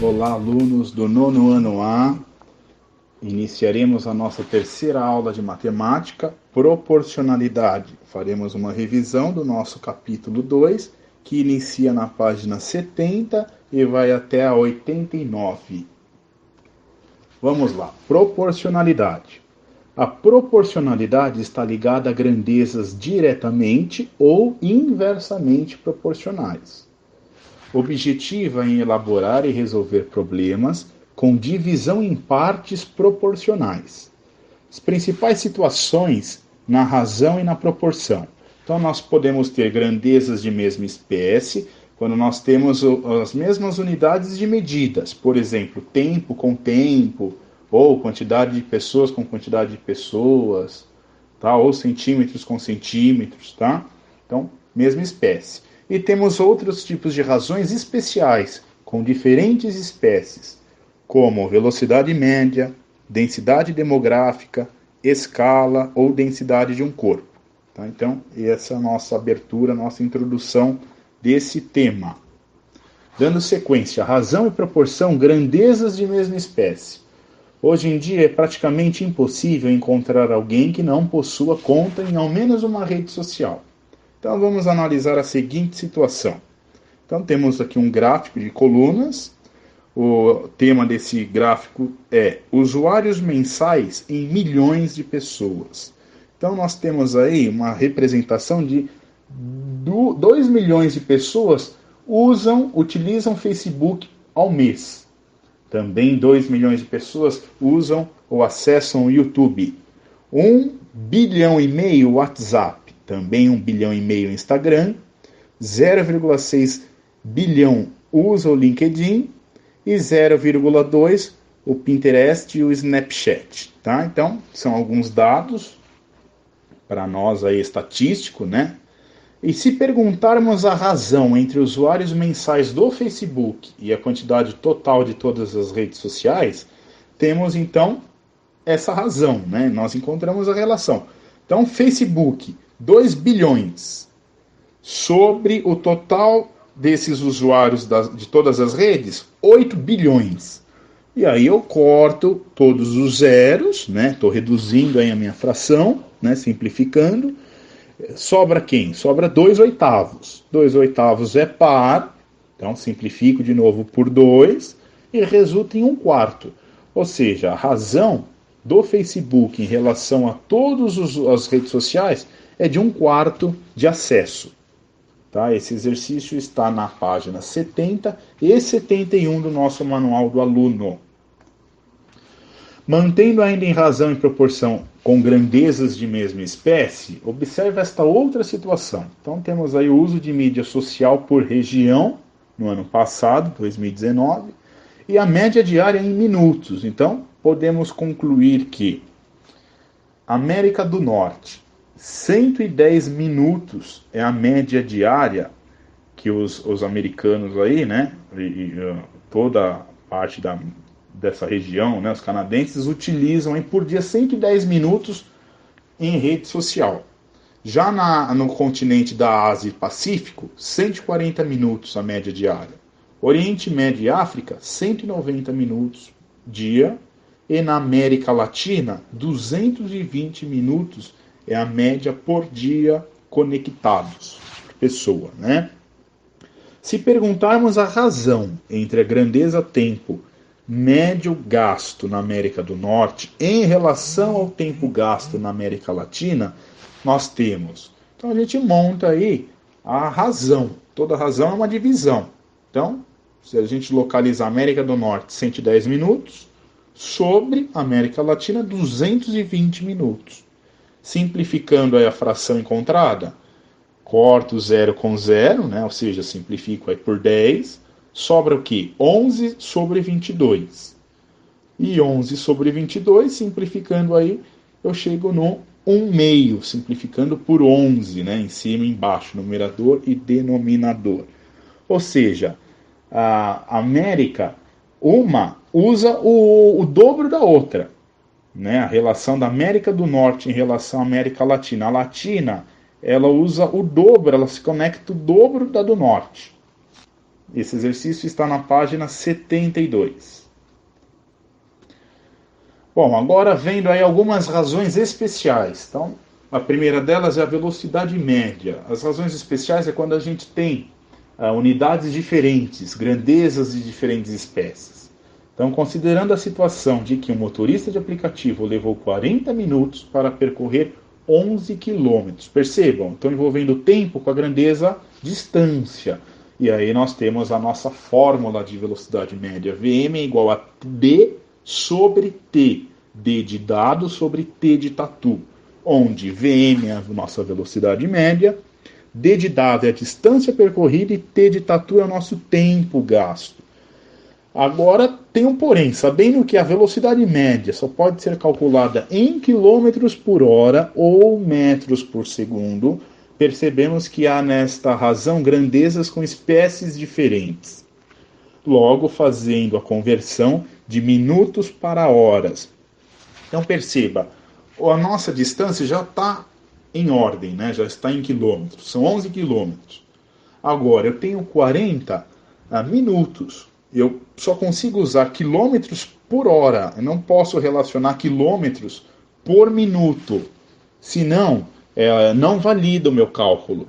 Olá, alunos do nono ano A. Iniciaremos a nossa terceira aula de matemática, proporcionalidade. Faremos uma revisão do nosso capítulo 2, que inicia na página 70 e vai até a 89. Vamos lá, proporcionalidade. A proporcionalidade está ligada a grandezas diretamente ou inversamente proporcionais. Objetiva em elaborar e resolver problemas com divisão em partes proporcionais. As principais situações na razão e na proporção. Então nós podemos ter grandezas de mesma espécie quando nós temos as mesmas unidades de medidas, por exemplo, tempo com tempo, ou quantidade de pessoas com quantidade de pessoas, tá? Ou centímetros com centímetros, tá? Então, mesma espécie. E temos outros tipos de razões especiais, com diferentes espécies, como velocidade média, densidade demográfica, escala ou densidade de um corpo. Tá? Então, essa é a nossa abertura, nossa introdução desse tema. Dando sequência, razão e proporção, grandezas de mesma espécie. Hoje em dia é praticamente impossível encontrar alguém que não possua conta em ao menos uma rede social. Então vamos analisar a seguinte situação. Então temos aqui um gráfico de colunas. O tema desse gráfico é usuários mensais em milhões de pessoas. Então nós temos aí uma representação de 2 milhões de pessoas utilizam Facebook ao mês. Também 2 milhões de pessoas usam ou acessam o YouTube. 1,5 bilhão WhatsApp. Também 1,5 bilhão Instagram. 0,6 bilhão usa o LinkedIn. E 0,2 o Pinterest e o Snapchat. Tá? Então, são alguns dados para nós aí estatístico, né? E se perguntarmos a razão entre usuários mensais do Facebook e a quantidade total de todas as redes sociais, temos então essa razão, né? Nós encontramos a relação. Então, Facebook, 2 bilhões sobre o total desses usuários de todas as redes, 8 bilhões. E aí eu corto todos os zeros, né? Estou reduzindo aí a minha fração, né? Simplificando. Sobra quem? Sobra 2/8. 2/8 é par, então simplifico de novo por 2 e resulta em 1/4. Ou seja, a razão do Facebook em relação a todas as redes sociais é de 1/4 de acesso. Tá? Esse exercício está na página 70 e 71 do nosso manual do aluno. Mantendo ainda em razão e proporção com grandezas de mesma espécie, observe esta outra situação. Então temos aí o uso de mídia social por região, no ano passado, 2019, e a média diária em minutos. Então podemos concluir que América do Norte, 110 minutos é a média diária que os americanos aí, né, toda a parte dessa região, né, os canadenses utilizam aí por dia 110 minutos em rede social. Já no continente da Ásia e Pacífico, 140 minutos a média diária. Oriente Médio e África, 190 minutos dia. E na América Latina, 220 minutos é a média por dia conectados por pessoa, né? Se perguntarmos a razão entre a grandeza tempo médio gasto na América do Norte em relação ao tempo gasto na América Latina, nós temos. Então a gente monta aí a razão. Toda razão é uma divisão. Então, se a gente localizar a América do Norte 110 minutos, sobre a América Latina 220 minutos. Simplificando aí a fração encontrada, corto 0 com 0, né? Ou seja, simplifico aí por 10, sobra o quê? 11 sobre 22. E 11 sobre 22, simplificando aí, eu chego no 1/2, simplificando por 11, né? Em cima e embaixo, numerador e denominador. Ou seja, a América, usa o dobro da outra. Né? A relação da América do Norte em relação à América Latina. A Latina, ela usa o dobro, ela se conecta o dobro da do Norte. Esse exercício está na página 72. Bom, agora vendo aí algumas razões especiais. Então, a primeira delas é a velocidade média. As razões especiais é quando a gente tem unidades diferentes, grandezas de diferentes espécies. Então, considerando a situação de que um motorista de aplicativo levou 40 minutos para percorrer 11 quilômetros. Percebam, estou envolvendo o tempo com a grandeza distância. E aí nós temos a nossa fórmula de velocidade média. Vm é igual a d sobre t. D de dado sobre t de tatu. Onde Vm é a nossa velocidade média, d de dado é a distância percorrida e t de tatu é o nosso tempo gasto. Agora tem um porém, sabendo que a velocidade média só pode ser calculada em quilômetros por hora ou metros por segundo, percebemos que há nesta razão grandezas com espécies diferentes. Logo, fazendo a conversão de minutos para horas. Então perceba, a nossa distância já está em ordem, né? Já está em quilômetros, são 11 quilômetros. Agora, eu tenho 40 minutos. Eu só consigo usar quilômetros por hora. Eu não posso relacionar quilômetros por minuto. Senão, não valida o meu cálculo.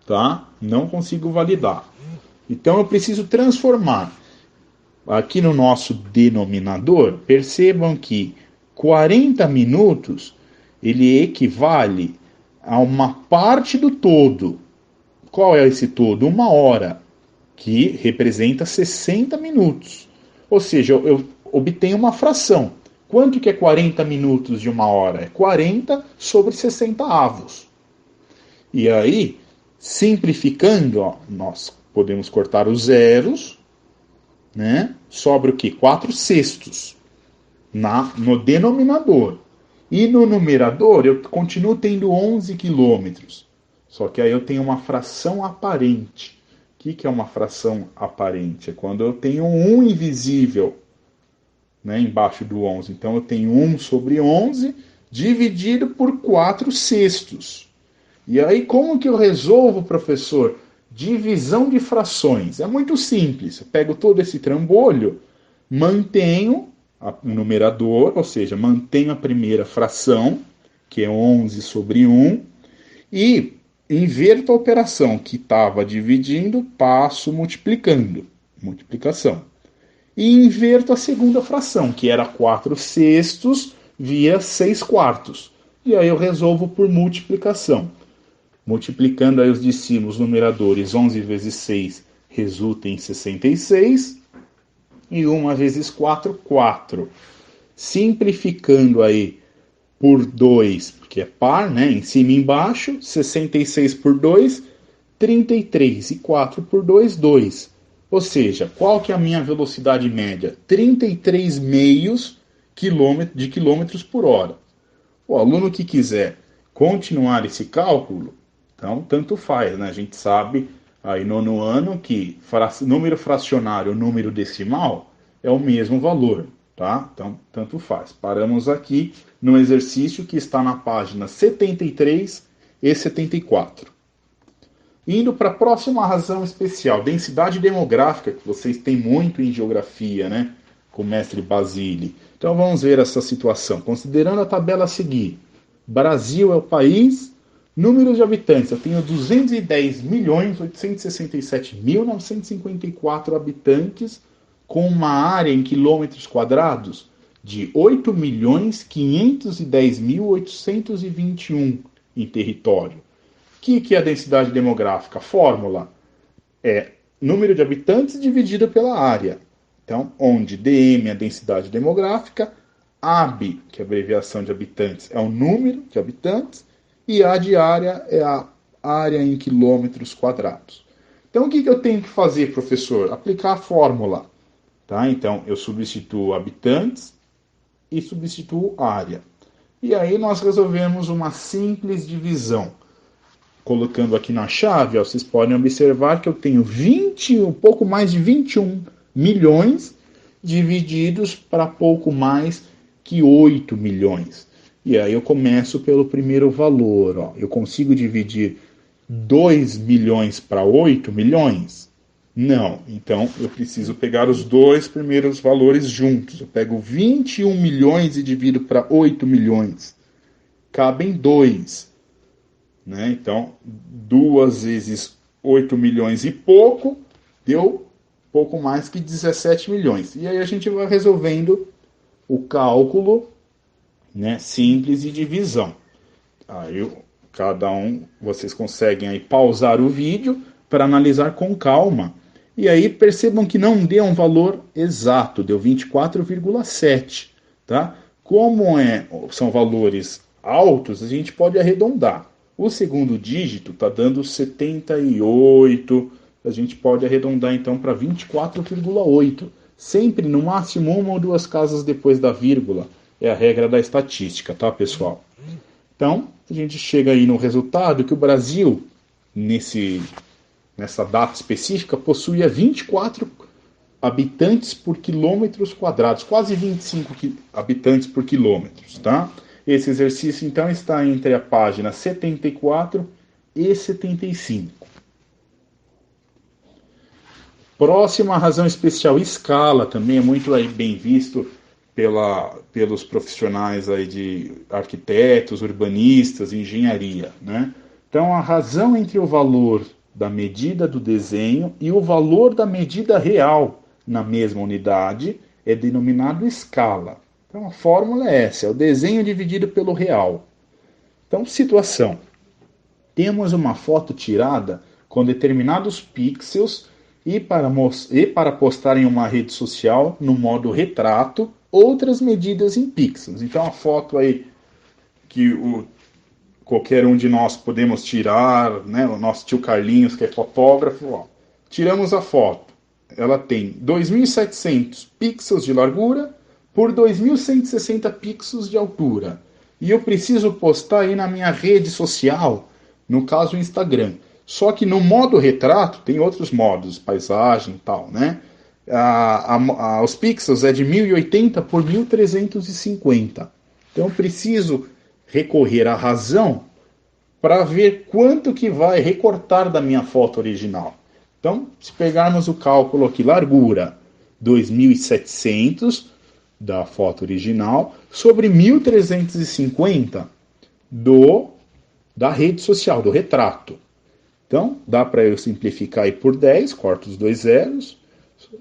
Tá? Não consigo validar. Então, eu preciso transformar. Aqui no nosso denominador, percebam que 40 minutos ele equivale a uma parte do todo. Qual é esse todo? Uma hora, que representa 60 minutos. Ou seja, eu obtenho uma fração. Quanto que é 40 minutos de uma hora? É 40 sobre 60 avos. E aí, simplificando, ó, nós podemos cortar os zeros, né? Sobra o quê? 4 sextos no denominador. E no numerador, eu continuo tendo 11 quilômetros. Só que aí eu tenho uma fração aparente. O que é uma fração aparente? É quando eu tenho um invisível, né, embaixo do 11. Então eu tenho 1 sobre 11 dividido por 4 sextos. E aí como que eu resolvo, professor? Divisão de frações. É muito simples. Eu pego todo esse trambolho, mantenho o numerador, ou seja, mantenho a primeira fração, que é 11 sobre 1, e inverto a operação que estava dividindo, passo multiplicando. Multiplicação. E inverto a segunda fração, que era 4 sextos via 6 quartos. E aí eu resolvo por multiplicação. Multiplicando aí os de cima, os numeradores, 11 vezes 6 resulta em 66. E 1 vezes 4, 4. Simplificando aí por 2, porque é par, né? Em cima e embaixo, 66 por 2, 33. E 4 por 2, 2. Ou seja, qual que é a minha velocidade média? 33 meios de quilômetros por hora. O aluno que quiser continuar esse cálculo, então tanto faz, né? A gente sabe aí no ano que número fracionário, número decimal é o mesmo valor, tá? Então tanto faz. Paramos aqui no exercício que está na página 73 e 74. Indo para a próxima razão especial, densidade demográfica, que vocês têm muito em geografia, né? Com o mestre Basile. Então vamos ver essa situação. Considerando a tabela a seguir, Brasil é o país, número de habitantes, eu tenho 210.867.954 habitantes, com uma área em quilômetros quadrados de 8.510.821 em território. O que é a densidade demográfica? A fórmula é número de habitantes dividido pela área. Então, onde dm é a densidade demográfica, AB, que é a abreviação de habitantes, é o número de habitantes, e A de área é a área em quilômetros quadrados. Então, o que eu tenho que fazer, professor? Aplicar a fórmula. Tá? Então, eu substituo habitantes e substituo área. E aí nós resolvemos uma simples divisão. Colocando aqui na chave, ó, vocês podem observar que eu tenho um pouco mais de 21 milhões divididos para pouco mais que 8 milhões. E aí eu começo pelo primeiro valor. Ó. Eu consigo dividir 2 milhões para 8 milhões? Não, então eu preciso pegar os dois primeiros valores juntos. Eu pego 21 milhões e divido para 8 milhões. Cabem 2. Né? Então, 2 vezes 8 milhões e pouco, deu pouco mais que 17 milhões. E aí a gente vai resolvendo o cálculo, né, simples de divisão. Aí cada um, vocês conseguem aí pausar o vídeo para analisar com calma. E aí percebam que não deu um valor exato, deu 24,7, tá? Como são valores altos, a gente pode arredondar. O segundo dígito está dando 78, a gente pode arredondar então para 24,8. Sempre no máximo uma ou duas casas depois da vírgula. É a regra da estatística, tá, pessoal? Então, a gente chega aí no resultado que o Brasil, nessa data específica, possuía 24 habitantes por quilômetros quadrados, quase 25 habitantes por quilômetros, tá? Esse exercício, então, está entre a página 74 e 75. Próxima razão especial, escala, também é muito aí bem visto pelos profissionais aí de arquitetos, urbanistas, engenharia, né? Então, a razão entre o valor da medida do desenho e o valor da medida real na mesma unidade é denominado escala. Então, a fórmula é essa, é o desenho dividido pelo real. Então, situação. Temos uma foto tirada com determinados pixels e para postar em uma rede social no modo retrato, outras medidas em pixels. Então, a foto aí que qualquer um de nós podemos tirar, né? O nosso tio Carlinhos, que é fotógrafo, ó, tiramos a foto. Ela tem 2.700 pixels de largura por 2.160 pixels de altura. E eu preciso postar aí na minha rede social, no caso o Instagram. Só que no modo retrato, tem outros modos, paisagem e tal, né? Os pixels é de 1080 por 1350. Então eu preciso recorrer à razão para ver quanto que vai recortar da minha foto original. Então, se pegarmos o cálculo aqui, largura 2.700 da foto original sobre 1.350 da rede social, do retrato. Então, dá para eu simplificar aí por 10, corto os dois zeros,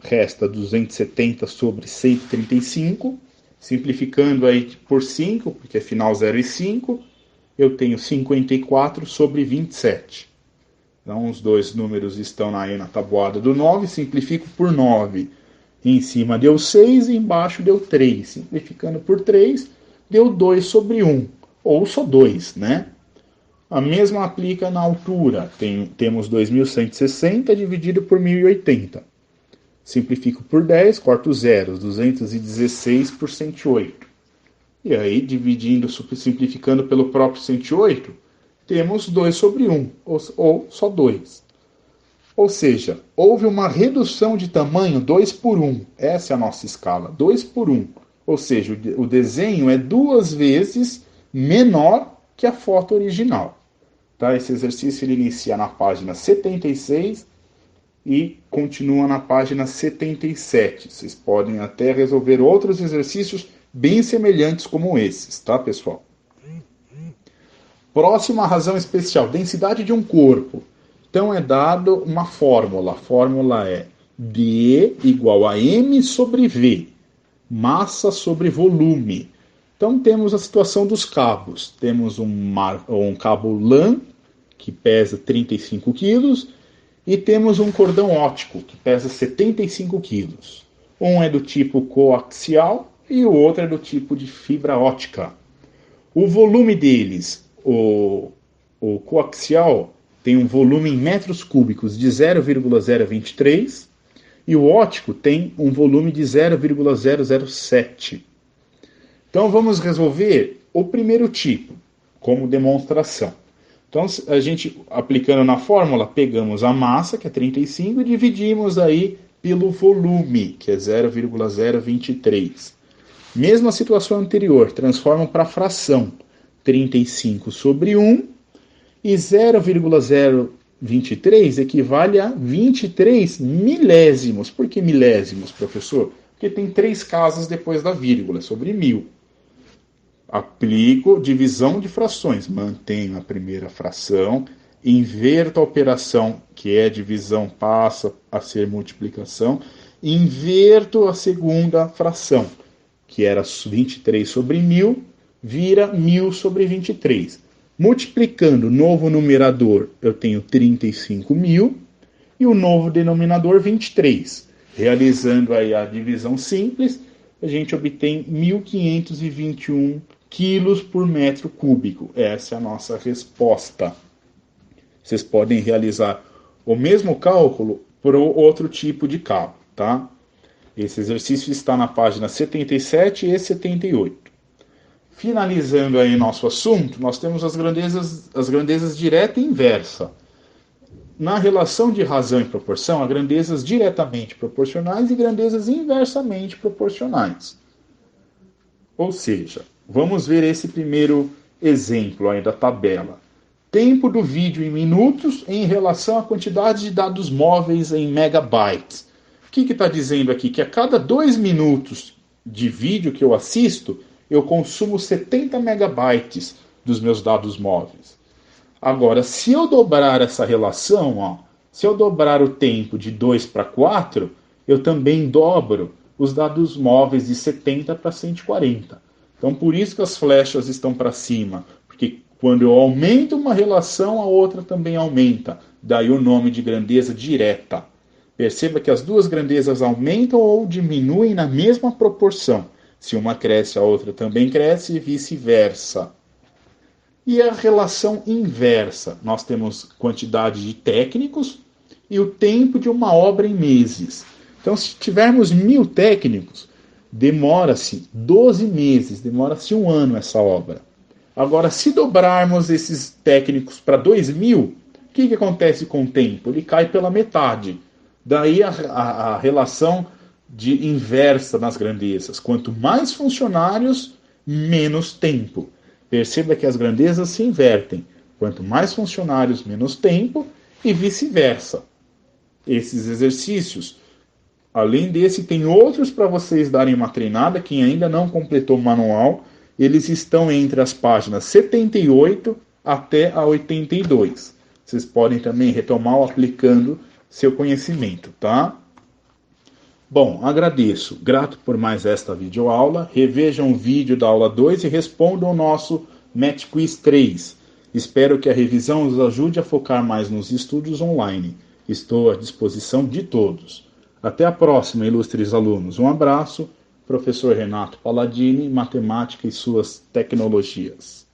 resta 270 sobre 135, simplificando aí por 5, porque é final 0 e 5, eu tenho 54 sobre 27. Então, os dois números estão aí na tabuada do 9, simplifico por 9. Em cima deu 6 e embaixo deu 3. Simplificando por 3, deu 2 sobre 1, ou só 2, né? A mesma aplica na altura. Temos 2.160 dividido por 1.080. Simplifico por 10, corto zeros, 216 por 108. E aí, simplificando pelo próprio 108, temos 2 sobre 1, ou só 2. Ou seja, houve uma redução de tamanho 2 por 1. Essa é a nossa escala, 2 por 1. Ou seja, o desenho é 2 vezes menor que a foto original. Tá? Esse exercício ele inicia na página 76 e continua na página 77. Vocês podem até resolver outros exercícios bem semelhantes como esses, tá, pessoal? Próxima razão especial, densidade de um corpo. Então é dado uma fórmula. A fórmula é D igual a M sobre V, massa sobre volume. Então temos a situação dos cabos. Temos um cabo LAN, que pesa 35 quilos, e temos um cordão óptico, que pesa 75 quilos. Um é do tipo coaxial e o outro é do tipo de fibra óptica. O volume deles, o coaxial tem um volume em metros cúbicos de 0,023 e o óptico tem um volume de 0,007. Então vamos resolver o primeiro tipo, como demonstração. Então a gente, aplicando na fórmula, pegamos a massa, que é 35, e dividimos aí pelo volume, que é 0,023. Mesma situação anterior, transformam para fração, 35 sobre 1, e 0,0 23 equivale a 23 milésimos. Por que milésimos, professor? Porque tem 3 casas depois da vírgula, sobre 1000. Aplico divisão de frações, mantenho a primeira fração, inverto a operação, que é divisão, passa a ser multiplicação, inverto a segunda fração, que era 23 sobre 1000, vira 1000 sobre 23. Multiplicando o novo numerador, eu tenho 35.000 e o novo denominador 23. Realizando aí a divisão simples, a gente obtém 1.521 quilos por metro cúbico. Essa é a nossa resposta. Vocês podem realizar o mesmo cálculo por outro tipo de cálculo, tá? Esse exercício está na página 77 e 78. Finalizando aí nosso assunto, nós temos as grandezas direta e inversa. Na relação de razão e proporção, há grandezas diretamente proporcionais e grandezas inversamente proporcionais. Ou seja, vamos ver esse primeiro exemplo aí da tabela. Tempo do vídeo em minutos em relação à quantidade de dados móveis em megabytes. O que está dizendo aqui? Que a cada 2 minutos de vídeo que eu assisto, eu consumo 70 megabytes dos meus dados móveis. Agora, se eu dobrar essa relação, se eu dobrar o tempo de 2 para 4, eu também dobro os dados móveis de 70 para 140. Então, por isso que as flechas estão para cima, porque quando eu aumento uma relação, a outra também aumenta. Daí o nome de grandeza direta. Perceba que as duas grandezas aumentam ou diminuem na mesma proporção. Se uma cresce, a outra também cresce e vice-versa. E a relação inversa? Nós temos quantidade de técnicos e o tempo de uma obra em meses. Então, se tivermos 1000 técnicos, demora-se 12 meses, demora-se 1 ano essa obra. Agora, se dobrarmos esses técnicos para 2000, o que acontece com o tempo? Ele cai pela metade. Daí a relação de inversa nas grandezas. Quanto mais funcionários, menos tempo. Perceba que as grandezas se invertem. Quanto mais funcionários, menos tempo, e vice-versa. Esses exercícios, além desse, tem outros para vocês darem uma treinada. Quem ainda não completou o manual, eles estão entre as páginas 78 até a 82. Vocês podem também retomar aplicando seu conhecimento, tá? Bom, agradeço. Grato por mais esta videoaula. Revejam o vídeo da aula 2 e respondam o nosso Math Quiz 3. Espero que a revisão os ajude a focar mais nos estudos online. Estou à disposição de todos. Até a próxima, ilustres alunos. Um abraço. Professor Renato Palladini, Matemática e suas tecnologias.